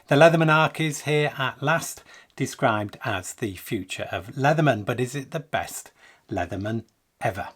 The Leatherman Arc is here at last, described as the future of Leatherman, but is it the best Leatherman ever?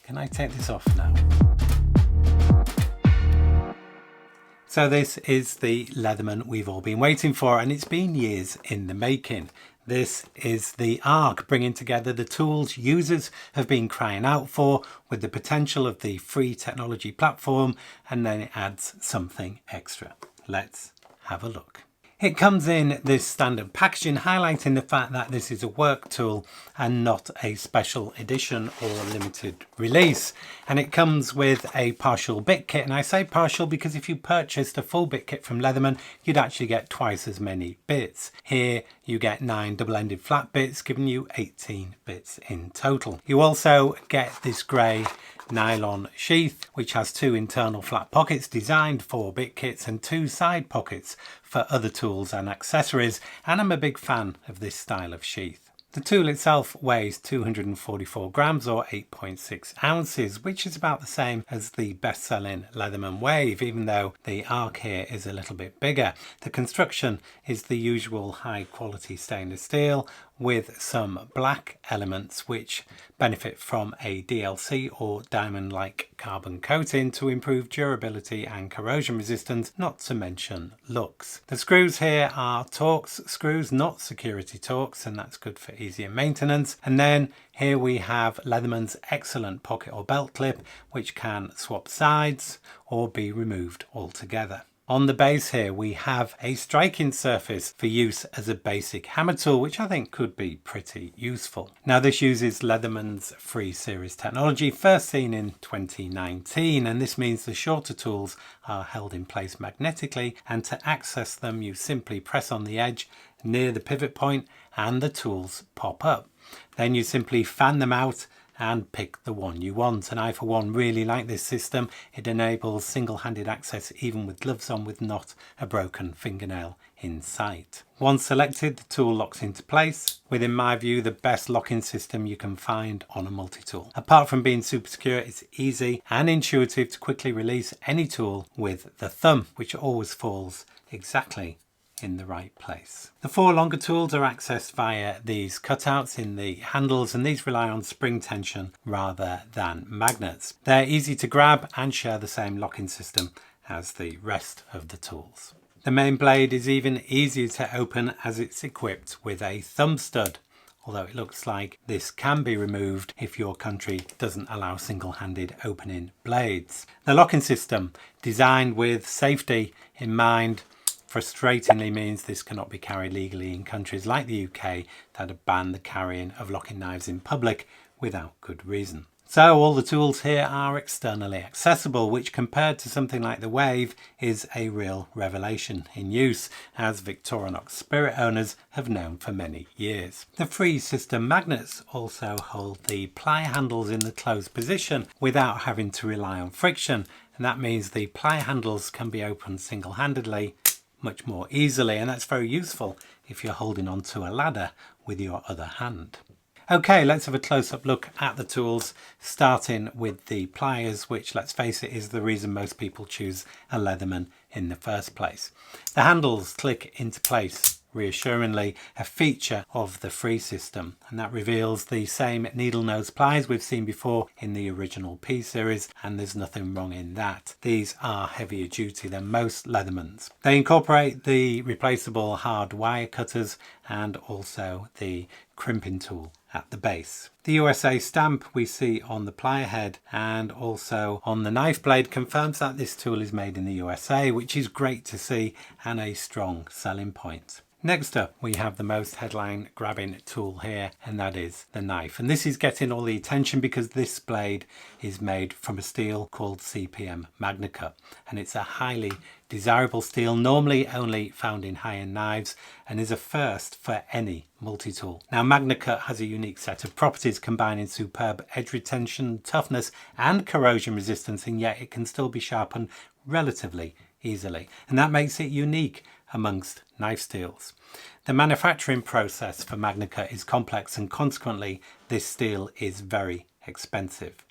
Can I take this off now? So this is the Leatherman we've all been waiting for, and it's been years in the making. This is the Arc, bringing together the tools users have been crying out for, with the potential of the free technology platform, and then it adds something extra. Let's have a look. It comes in this standard packaging, highlighting the fact that this is a work tool and not a special edition or limited release. And it comes with a partial bit kit. And I say partial because if you purchased a full bit kit from Leatherman, you'd actually get twice as many bits. Here you get 9 double-ended flat bits, giving you 18 bits in total. You also get this grey nylon sheath, which has 2 internal flat pockets designed for bit kits and 2 side pockets for other tools and accessories, and I'm a big fan of this style of sheath. The tool itself weighs 244 grams or 8.6 ounces, which is about the same as the best-selling Leatherman Wave, even though the Arc here is a little bit bigger. The construction is the usual high-quality stainless steel with some black elements which benefit from a DLC or diamond-like carbon coating to improve durability and corrosion resistance, not to mention looks. The screws here are Torx screws, not security Torx, and that's good for easier maintenance. And then here we have Leatherman's excellent pocket or belt clip, which can swap sides or be removed altogether. On the base here we have a striking surface for use as a basic hammer tool, which I think could be pretty useful. Now this uses Leatherman's free series technology, first seen in 2019, and this means the shorter tools are held in place magnetically, and to access them you simply press on the edge near the pivot point and the tools pop up. Then you simply fan them out and pick the one you want, and I for one really like this system. It enables single-handed access even with gloves on, with not a broken fingernail in sight. Once selected, the tool locks into place with, in my view, the best locking system you can find on a multi-tool. Apart from being super secure, it's easy and intuitive to quickly release any tool with the thumb, which always falls exactly in the right place. The 4 longer tools are accessed via these cutouts in the handles, and these rely on spring tension rather than magnets. They're easy to grab and share the same locking system as the rest of the tools. The main blade is even easier to open as it's equipped with a thumb stud, although it looks like this can be removed if your country doesn't allow single-handed opening blades. The locking system, designed with safety in mind, frustratingly means this cannot be carried legally in countries like the UK that have banned the carrying of locking knives in public without good reason. So all the tools here are externally accessible, which compared to something like the Wave is a real revelation in use, as Victorinox Spirit owners have known for many years. The free system magnets also hold the ply handles in the closed position without having to rely on friction, and that means the ply handles can be opened single-handedly much more easily, and that's very useful if you're holding onto a ladder with your other hand. Okay, let's have a close-up look at the tools, starting with the pliers, which, let's face it, is the reason most people choose a Leatherman in the first place. The handles click into place reassuringly, a feature of the free system, and that reveals the same needle nose pliers we've seen before in the original P series, and there's nothing wrong in that. These are heavier duty than most Leathermans. They incorporate the replaceable hard wire cutters and also the crimping tool at the base. The USA stamp we see on the plier head and also on the knife blade confirms that this tool is made in the USA, which is great to see and a strong selling point. Next up, we have the most headline grabbing tool here, and that is the knife. And this is getting all the attention because this blade is made from a steel called CPM MagnaCut, and it's a highly desirable steel, normally only found in high-end knives, and is a first for any multi-tool. Now, MagnaCut has a unique set of properties combining superb edge retention, toughness and corrosion resistance, and yet it can still be sharpened relatively easily, and that makes it unique amongst knife steels. The manufacturing process for MagnaCut is complex, and consequently this steel is very expensive.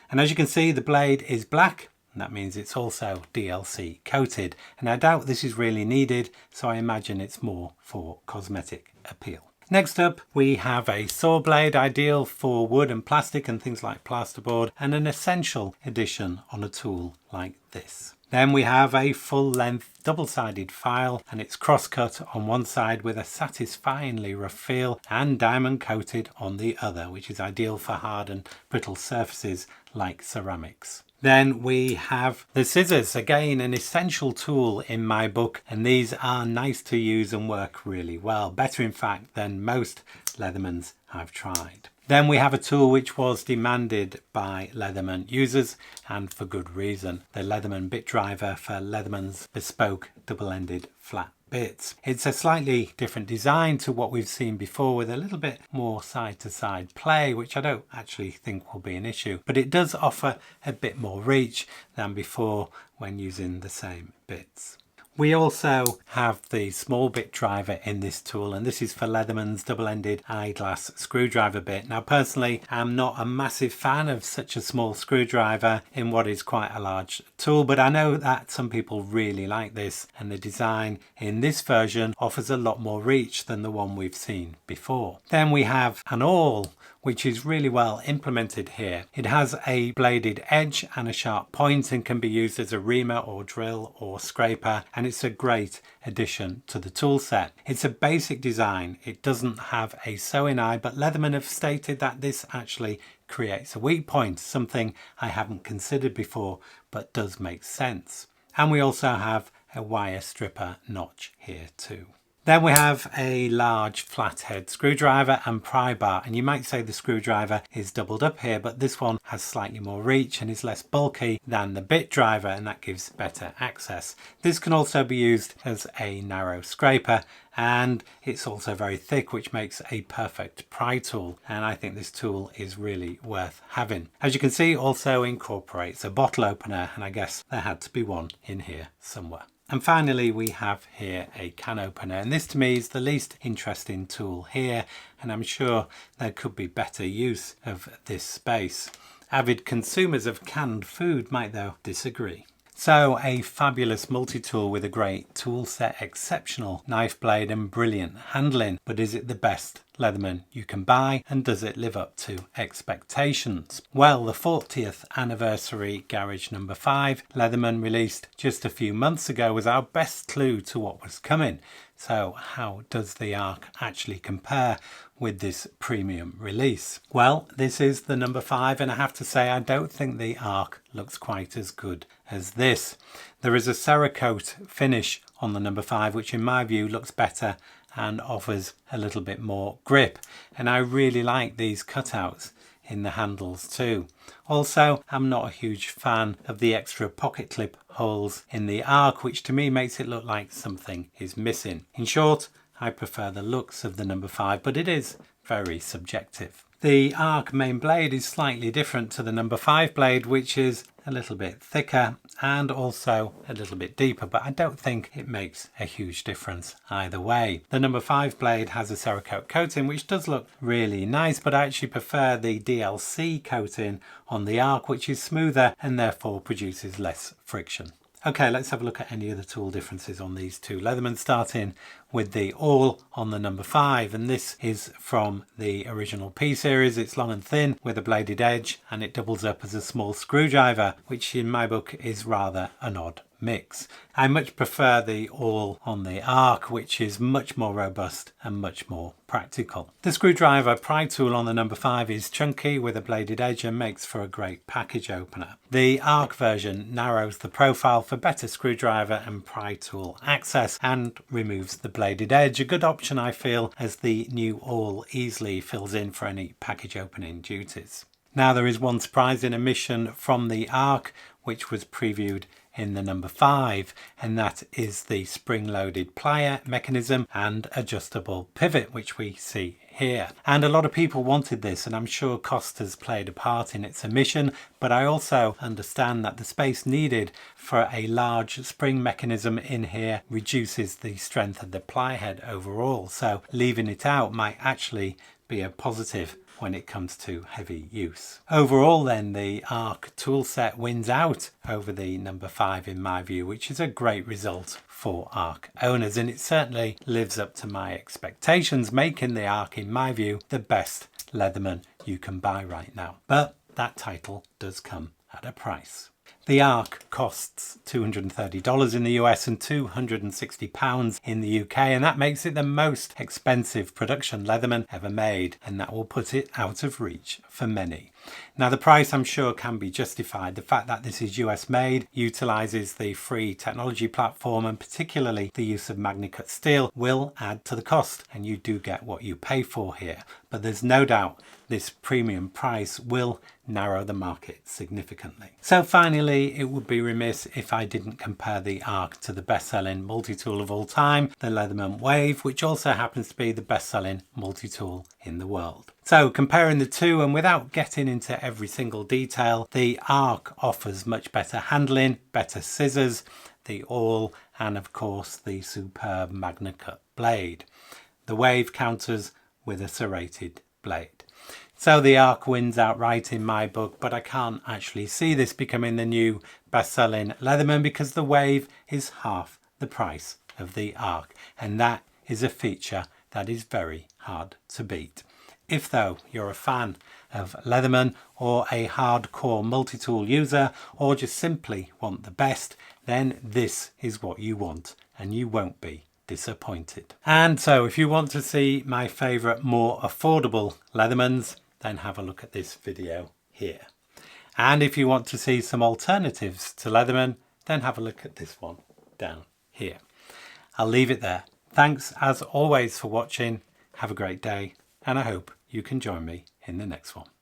And as you can see, the blade is black, and that means it's also DLC coated, and I doubt this is really needed, so I imagine it's more for cosmetic appeal. Next up, we have a saw blade, ideal for wood and plastic and things like plasterboard, and an essential addition on a tool like this. Then we have a full length double-sided file, and it's cross-cut on one side with a satisfyingly rough feel and diamond coated on the other, which is ideal for hard and brittle surfaces like ceramics. Then we have the scissors, again an essential tool in my book, and these are nice to use and work really well, better in fact than most Leathermans I've tried. Then we have a tool which was demanded by Leatherman users, and for good reason, the Leatherman bit driver for Leatherman's bespoke double-ended flat bits. It's a slightly different design to what we've seen before, with a little bit more side-to-side play, which I don't actually think will be an issue, but it does offer a bit more reach than before when using the same bits. We also have the small bit driver in this tool, and this is for Leatherman's double-ended eyeglass screwdriver bit. Now personally, I'm not a massive fan of such a small screwdriver in what is quite a large tool, but I know that some people really like this, and the design in this version offers a lot more reach than the one we've seen before. Then we have an awl, which is really well implemented here. It has a bladed edge and a sharp point and can be used as a reamer or drill or scraper, and it's a great addition to the tool set. It's a basic design. It doesn't have a sewing eye, but Leatherman have stated that this actually creates a weak point, something I haven't considered before, but does make sense. And we also have a wire stripper notch here too. Then we have a large flathead screwdriver and pry bar, and you might say the screwdriver is doubled up here, but this one has slightly more reach and is less bulky than the bit driver, and that gives better access. This can also be used as a narrow scraper, and it's also very thick, which makes a perfect pry tool, and I think this tool is really worth having. As you can see, also incorporates a bottle opener, and I guess there had to be one in here somewhere. And finally, we have here a can opener, and this to me is the least interesting tool here, and I'm sure there could be better use of this space. Avid consumers of canned food might though disagree. So a fabulous multi-tool with a great tool set, exceptional knife blade and brilliant handling, but is it the best Leatherman you can buy, and does it live up to expectations? Well, the 40th anniversary Garage No.5 Leatherman released just a few months ago was our best clue to what was coming. So how does the Arc actually compare with this premium release? Well, this is the No.5, and I have to say I don't think the Arc looks quite as good as this. There is a Cerakote finish on the No.5, which in my view looks better and offers a little bit more grip, and I really like these cutouts in the handles too. Also, I'm not a huge fan of the extra pocket clip holes in the Arc, which to me makes it look like something is missing. In short, I prefer the looks of the No.5, but it is very subjective. The Arc main blade is slightly different to the No.5 blade, which is a little bit thicker and also a little bit deeper, but I don't think it makes a huge difference either way. The No.5 blade has a Cerakote coating, which does look really nice, but I actually prefer the DLC coating on the Arc, which is smoother and therefore produces less friction. Okay, let's have a look at any of the tool differences on these two Leatherman, starting with the awl on the No.5, and this is from the original P series. It's long and thin with a bladed edge, and it doubles up as a small screwdriver, which in my book is rather an odd mix. I much prefer the awl on the Arc, which is much more robust and much more practical. The screwdriver pry tool on the No.5 is chunky with a bladed edge and makes for a great package opener. The Arc version narrows the profile for better screwdriver and pry tool access and removes the bladed edge, a good option I feel, as the new awl easily fills in for any package opening duties. Now there is one surprising omission from the Arc, which was previewed in the No.5, and that is the spring-loaded plier mechanism and adjustable pivot, which we see here. And a lot of people wanted this, and I'm sure cost has played a part in its omission, but I also understand that the space needed for a large spring mechanism in here reduces the strength of the ply head overall, so leaving it out might actually be a positive when it comes to heavy use. Overall then, the Arc tool set wins out over the No.5 in my view, which is a great result for Arc owners, and it certainly lives up to my expectations, making the Arc, in my view, the best Leatherman you can buy right now. But that title does come at a price. The Arc costs $230 in the US and £260 in the UK, and that makes it the most expensive production Leatherman ever made, and that will put it out of reach for many. Now the price, I'm sure, can be justified. The fact that this is US made, utilises the free technology platform, and particularly the use of magnet steel will add to the cost, and you do get what you pay for here. But there's no doubt this premium price will narrow the market significantly. So finally, it would be remiss if I didn't compare the Arc to the best-selling multi-tool of all time, the Leatherman Wave, which also happens to be the best-selling multi-tool in the world. So comparing the two, and without getting into every single detail, the Arc offers much better handling, better scissors, the awl, and of course the superb magnet cut blade. The Wave counters with a serrated blade. So the Arc wins outright in my book, but I can't actually see this becoming the new best-selling Leatherman because the Wave is half the price of the Arc, and that is a feature that is very hard to beat. If though you're a fan of Leatherman or a hardcore multi-tool user, or just simply want the best, then this is what you want and you won't be disappointed. And so if you want to see my favourite more affordable Leathermans, then have a look at this video here. And if you want to see some alternatives to Leatherman, then have a look at this one down here. I'll leave it there. Thanks as always for watching. Have a great day, and I hope you can join me in the next one.